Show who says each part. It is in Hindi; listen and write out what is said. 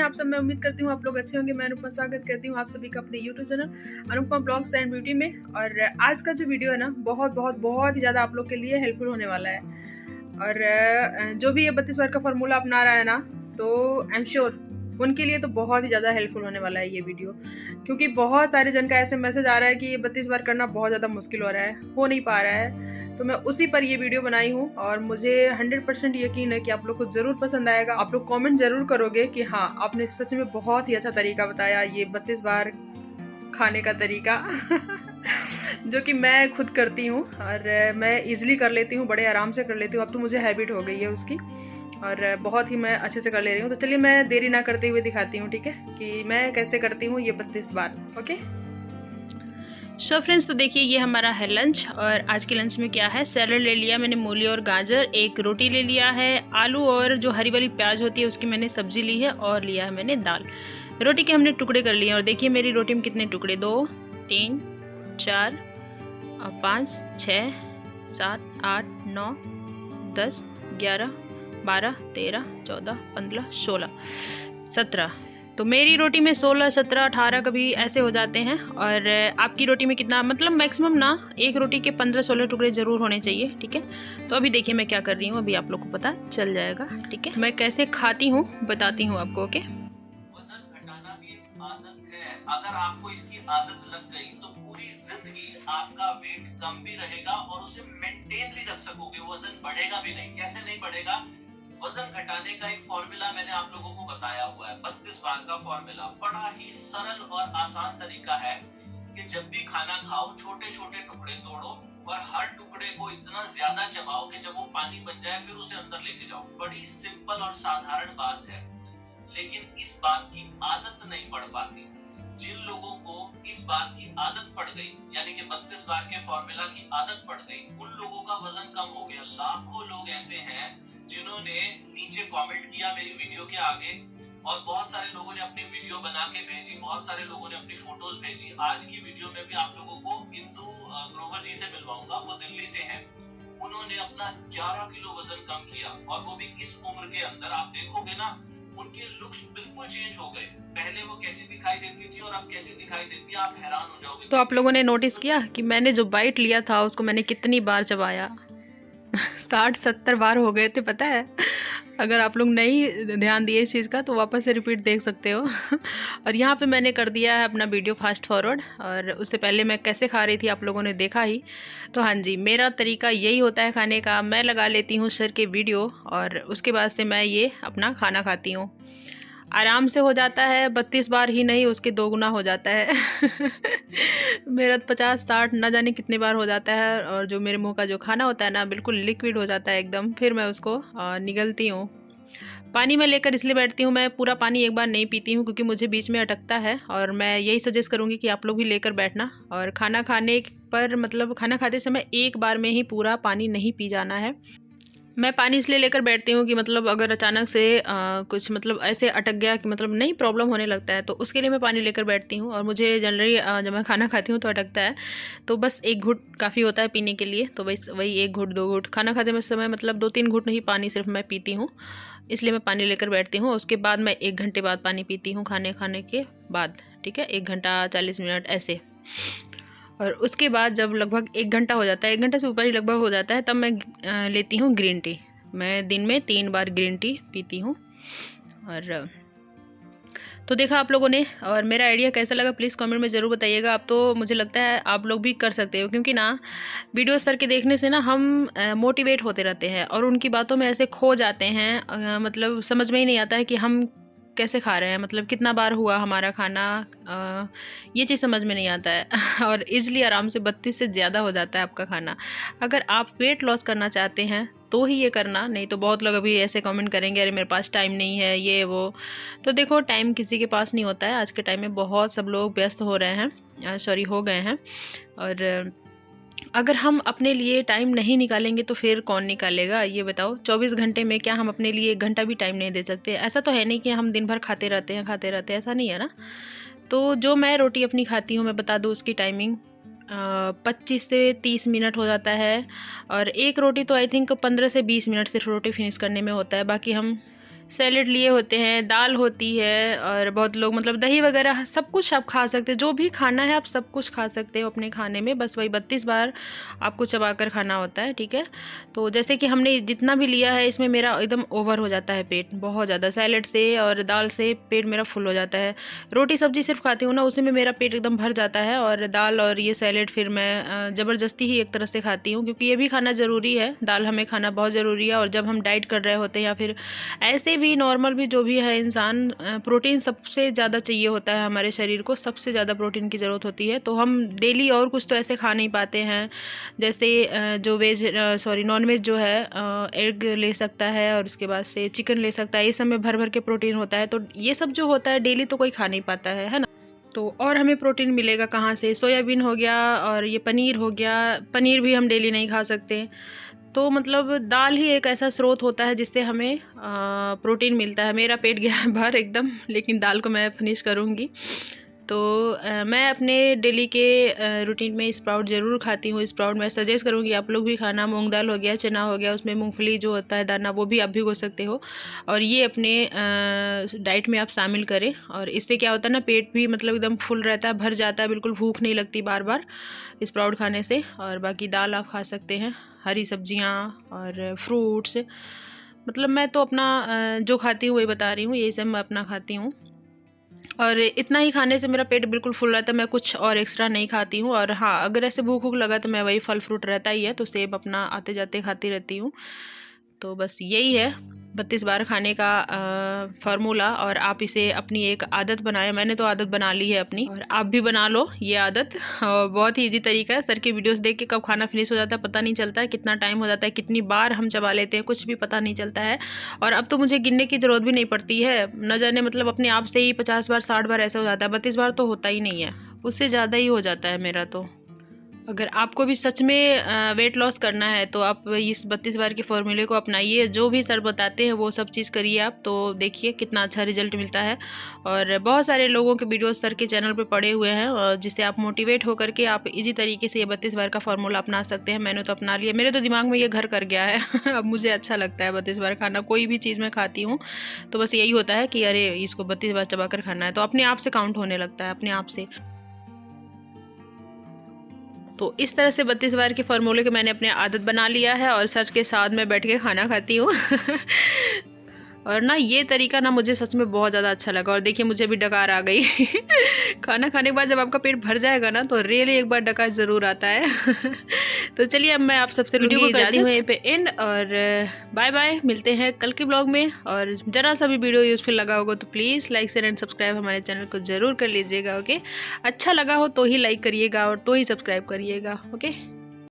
Speaker 1: हैं आप सब? मैं उम्मीद करती हूँ आप लोग अच्छे होंगे। मैं अनुपमा स्वागत करती हूँ आप सभी का अपने YouTube channel Anupama blogs and beauty में। और आज का जो वीडियो है ना, बहुत बहुत बहुत ही ज़्यादा आप लोग के लिए हेल्पफुल होने वाला है। और जो भी ये 32 बार का फॉर्मूला अपना रहा है ना, तो आई एम श्योर उनके लिए तो बहुत ही ज़्यादा हेल्पफुल होने वाला है ये वीडियो। क्योंकि बहुत सारे जन का ऐसे मैसेज आ रहा है कि ये 32 बार करना बहुत ज़्यादा मुश्किल हो रहा है, हो नहीं पा रहा है। तो मैं उसी पर ये वीडियो बनाई हूँ और मुझे 100% यकीन है कि आप लोग को ज़रूर पसंद आएगा। आप लोग कमेंट ज़रूर करोगे कि हाँ, आपने सच में बहुत ही अच्छा तरीका बताया, ये 32 बार खाने का तरीका जो कि मैं खुद करती हूँ और मैं इजीली कर लेती हूँ, बड़े आराम से कर लेती हूँ। अब तो मुझे हैबिट हो गई है उसकी और बहुत ही मैं अच्छे से कर ले रही हूँ। तो चलिए मैं देरी ना करते हुए दिखाती हूँ, ठीक है, कि मैं कैसे करती हूँ ये 32 बार। ओके सो फ्रेंड्स, तो देखिए ये हमारा है लंच। और आज के लंच में क्या है, सैलड ले लिया मैंने, मूली और गाजर, एक रोटी ले लिया है, आलू और जो हरी वाली प्याज होती है उसकी मैंने सब्जी ली है, और लिया है मैंने दाल। रोटी के हमने टुकड़े कर लिए और देखिए मेरी रोटी में कितने टुकड़े, 2 3 4 और 5 6 7 8 9 10 11 12 13 14 15 16 17। तो मेरी रोटी में 16 17 18 कभी ऐसे हो जाते हैं। और आपकी रोटी में कितना, मतलब मैक्सिमम ना एक रोटी के 15 16 टुकड़े ज़रूर होने चाहिए, ठीक है। तो अभी देखिए मैं क्या कर रही हूँ, अभी आप लोग को पता चल जाएगा, ठीक है। मैं कैसे खाती हूँ बताती हूँ आपको। ओके,
Speaker 2: वजन घटाना भी एक आदत है। अगर आपको इसकी आदत लग गई तो पूरी जिंदगी आपका वेट कम भी रहेगा और उसे मेंटेन भी रख सकोगे, वजन बढ़ेगा भी नहीं। कैसे नहीं बढ़ेगा? वजन घटाने का एक फॉर्मूला मैंने आप लोगों को बताया हुआ है, 32 बार का फॉर्मूला। बड़ा ही सरल और आसान तरीका है कि जब भी खाना खाओ छोटे छोटे टुकड़े तोड़ो और हर टुकड़े को इतना ज्यादा चबाओ कि जब वो पानी बन जाए फिर उसे अंदर लेके जाओ। बड़ी सिंपल और साधारण बात है, लेकिन इस बात की आदत नहीं पड़ पाती। जिन लोगों को इस बात की आदत पड़ गई, यानी कि 32 बार के फॉर्मूला की आदत पड़ गई, उन लोगों का वजन कम हो गया। लाखों लोग ऐसे हैं जिन्होंने नीचे कमेंट किया मेरी वीडियो के आगे, और बहुत सारे लोगों ने अपनी वीडियो बना के भेजी, बहुत सारे लोगों ने अपनी फोटोज भेजी। आज की वीडियो में भी आप लोगों को इंदु ग्रोवर जी से मिलवाऊंगा, वो दिल्ली से हैं। उन्होंने अपना 11 किलो वजन कम किया, और वो भी इस उम्र के अंदर। आप देखोगे ना, उनके लुक्स बिल्कुल चेंज हो गए। पहले वो कैसी दिखाई देती थी और अब कैसी दिखाई देती है, आप हैरान हो जाओगे।
Speaker 1: तो आप लोगों ने नोटिस किया कि मैंने जो बाइट लिया था उसको मैंने कितनी बार चबाया? 60-70 बार हो गए थे, पता है। अगर आप लोग नहीं ध्यान दिए इस चीज़ का तो वापस से रिपीट देख सकते हो। और यहाँ पे मैंने कर दिया है अपना वीडियो फास्ट फॉरवर्ड, और उससे पहले मैं कैसे खा रही थी आप लोगों ने देखा ही। तो हाँ जी, मेरा तरीका यही होता है खाने का। मैं लगा लेती हूँ सर के वीडियो और उसके बाद से मैं ये अपना खाना खाती हूँ। आराम से हो जाता है, 32 बार ही नहीं उसके 2 गुना हो जाता है। मेरा 50-60 ना जाने कितने बार हो जाता है। और जो मेरे मुंह का जो खाना होता है ना, बिल्कुल लिक्विड हो जाता है एकदम। फिर मैं उसको निगलती हूँ। पानी में लेकर इसलिए बैठती हूँ, मैं पूरा पानी एक बार नहीं पीती हूँ क्योंकि मुझे बीच में अटकता है। और मैं यही सजेस्ट करूँगी कि आप लोग भी लेकर बैठना। और खाना खाने पर, मतलब खाना खाते समय एक बार में ही पूरा पानी नहीं पी जाना है। मैं पानी इसलिए लेकर बैठती हूँ कि मतलब अगर अचानक से कुछ मतलब ऐसे अटक गया कि मतलब नहीं प्रॉब्लम होने लगता है, तो उसके लिए मैं पानी लेकर बैठती हूँ। और मुझे जनरली जब मैं खाना खाती हूँ तो अटकता है, तो बस एक घूंट काफ़ी होता है पीने के लिए। तो बस वही 1 घूंट 2 घूंट खाना खाते में समय, मतलब 2-3 घूंट नहीं पानी सिर्फ मैं पीती हूँ। इसलिए मैं पानी लेकर बैठती हूँ। उसके बाद मैं 1 घंटे बाद पानी पीती हूँ, खाने के बाद, ठीक है। 1 घंटा 40 मिनट ऐसे। और उसके बाद जब लगभग 1 घंटा हो जाता है, 1 घंटे से ऊपर ही लगभग हो जाता है, तब मैं लेती हूँ ग्रीन टी। मैं दिन में 3 बार ग्रीन टी पीती हूँ। और तो देखा आप लोगों ने, और मेरा आइडिया कैसा लगा प्लीज़ कमेंट में ज़रूर बताइएगा। अब तो मुझे लगता है आप लोग भी कर सकते हो, क्योंकि ना वीडियो सर के देखने से ना हम मोटिवेट होते रहते हैं और उनकी बातों में ऐसे खो जाते हैं। मतलब समझ में ही नहीं आता है कि हम कैसे खा रहे हैं, मतलब कितना बार हुआ हमारा खाना, ये चीज़ समझ में नहीं आता है। और इजली आराम से 32 से ज़्यादा हो जाता है आपका खाना। अगर आप वेट लॉस करना चाहते हैं तो ही ये करना, नहीं तो बहुत लोग अभी ऐसे कमेंट करेंगे अरे मेरे पास टाइम नहीं है, ये वो। तो देखो, टाइम किसी के पास नहीं होता है। आज के टाइम में बहुत सब लोग व्यस्त हो रहे हैं, सॉरी हो गए हैं। और अगर हम अपने लिए टाइम नहीं निकालेंगे तो फिर कौन निकालेगा, ये बताओ। 24 घंटे में क्या हम अपने लिए 1 घंटा भी टाइम नहीं दे सकते? ऐसा तो है नहीं कि हम दिन भर खाते रहते हैं, ऐसा नहीं है ना। तो जो मैं रोटी अपनी खाती हूँ, मैं बता दूँ उसकी टाइमिंग 25 से 30 मिनट हो जाता है। और एक रोटी तो आई थिंक 15 से 20 मिनट सिर्फ रोटी फिनिश करने में होता है। बाकी हम सैलेड लिए होते हैं, दाल होती है, और बहुत लोग मतलब दही वगैरह सब कुछ आप खा सकते हैं। जो भी खाना है आप सब कुछ खा सकते हो अपने खाने में, बस वही 32 बार आपको चबा कर खाना होता है, ठीक है। तो जैसे कि हमने जितना भी लिया है इसमें मेरा एकदम ओवर हो जाता है पेट, बहुत ज़्यादा सैलेड से और दाल से पेट मेरा फुल हो जाता है। रोटी सब्जी सिर्फ खाती हूँ ना, उसी में मेरा पेट एकदम भर जाता है, और दाल और ये सैलेड फिर मैं ज़बरदस्ती ही एक तरह से खाती हूँ, क्योंकि ये भी खाना ज़रूरी है, दाल हमें खाना बहुत ज़रूरी है। और जब हम डाइट कर रहे होते हैं या फिर ऐसे भी नॉर्मल भी जो भी है इंसान, प्रोटीन सबसे ज़्यादा चाहिए होता है हमारे शरीर को, सबसे ज़्यादा प्रोटीन की ज़रूरत होती है। तो हम डेली और कुछ तो ऐसे खा नहीं पाते हैं, जैसे जो नॉन वेज जो है एग ले सकता है, और उसके बाद से चिकन ले सकता है, ये सब में भर भर के प्रोटीन होता है। तो ये सब जो होता है डेली तो कोई खा नहीं पाता है ना। तो और हमें प्रोटीन मिलेगा कहाँ से? सोयाबीन हो गया और ये पनीर हो गया, पनीर भी हम डेली नहीं खा सकते। तो मतलब दाल ही एक ऐसा स्रोत होता है जिससे हमें प्रोटीन मिलता है। मेरा पेट गया है बाहर एकदम, लेकिन दाल को मैं फिनिश करूँगी। तो मैं अपने डेली के रूटीन में स्प्राउट ज़रूर खाती हूँ। स्प्राउट मैं सजेस्ट करूँगी आप लोग भी खाना। मूंग दाल हो गया, चना हो गया, उसमें मूंगफली जो होता है दाना, वो भी आप भिगो सकते हो, और ये अपने डाइट में आप शामिल करें। और इससे क्या होता है ना, पेट भी मतलब एकदम फुल रहता है, भर जाता है, बिल्कुल भूख नहीं लगती बार बार स्प्राउट खाने से। और बाकी दाल आप खा सकते हैं, हरी सब्जियाँ और फ्रूट्स। मतलब मैं तो अपना जो खाती हूँ वही बता रही हूँ, यही सब मैं अपना खाती हूँ। और इतना ही खाने से मेरा पेट बिल्कुल फुल रहता है, मैं कुछ और एक्स्ट्रा नहीं खाती हूँ। और हाँ, अगर ऐसे भूख वूख लगा तो मैं वही फल फ्रूट रहता ही है, तो सेब अपना आते जाते खाती रहती हूँ। तो बस यही है 32 बार खाने का फार्मूला, और आप इसे अपनी एक आदत बनाएं। मैंने तो आदत बना ली है अपनी, और आप भी बना लो ये आदत। बहुत ही इजी तरीका है। सर की वीडियोस देख के कब खाना फिनिश हो जाता है पता नहीं चलता है, कितना टाइम हो जाता है, कितनी बार हम चबा लेते हैं, कुछ भी पता नहीं चलता है। और अब तो मुझे गिनने की ज़रूरत भी नहीं पड़ती है, न जाने मतलब अपने आप से ही 50 बार 60 बार ऐसा हो जाता है। 32 बार तो होता ही नहीं है, उससे ज़्यादा ही हो जाता है मेरा तो। अगर आपको भी सच में वेट लॉस करना है तो आप इस 32 बार के फॉर्मूले को अपनाइए। जो भी सर बताते हैं वो सब चीज़ करिए आप, तो देखिए कितना अच्छा रिजल्ट मिलता है। और बहुत सारे लोगों के वीडियोस सर के चैनल पे पड़े हुए हैं, और जिससे आप मोटिवेट होकर के आप इजी तरीके से ये 32 बार का फॉर्मूला अपना सकते हैं। मैंने तो अपना लिया, मेरे तो दिमाग में ये घर कर गया है। अब मुझे अच्छा लगता है 32 बार खाना। कोई भी चीज़ मैं खाती हूँ तो बस यही होता है कि अरे इसको 32 बार चबा कर खाना है, तो अपने आप से काउंट होने लगता है, अपने आप से। तो इस तरह से 32 बार के फार्मूले को मैंने अपने आदत बना लिया है, और सर के साथ में बैठ के खाना खाती हूँ। और ना ये तरीका ना मुझे सच में बहुत ज़्यादा अच्छा लगा। और देखिए मुझे भी डकार आ गई। खाना खाने के बाद जब आपका पेट भर जाएगा ना, तो रियली एक बार डकार ज़रूर आता है। तो चलिए अब मैं आप सबसे वीडियो को करती हूँ यहीं पे एंड, और बाय बाय। मिलते हैं कल के ब्लॉग में। और ज़रा सा भी वीडियो यूज़फुल लगा होगा तो please like share and subscribe हमारे चैनल को ज़रूर कर लीजिएगा। ओके, अच्छा लगा हो तो ही लाइक करिएगा और तो ही सब्सक्राइब करिएगा। ओके।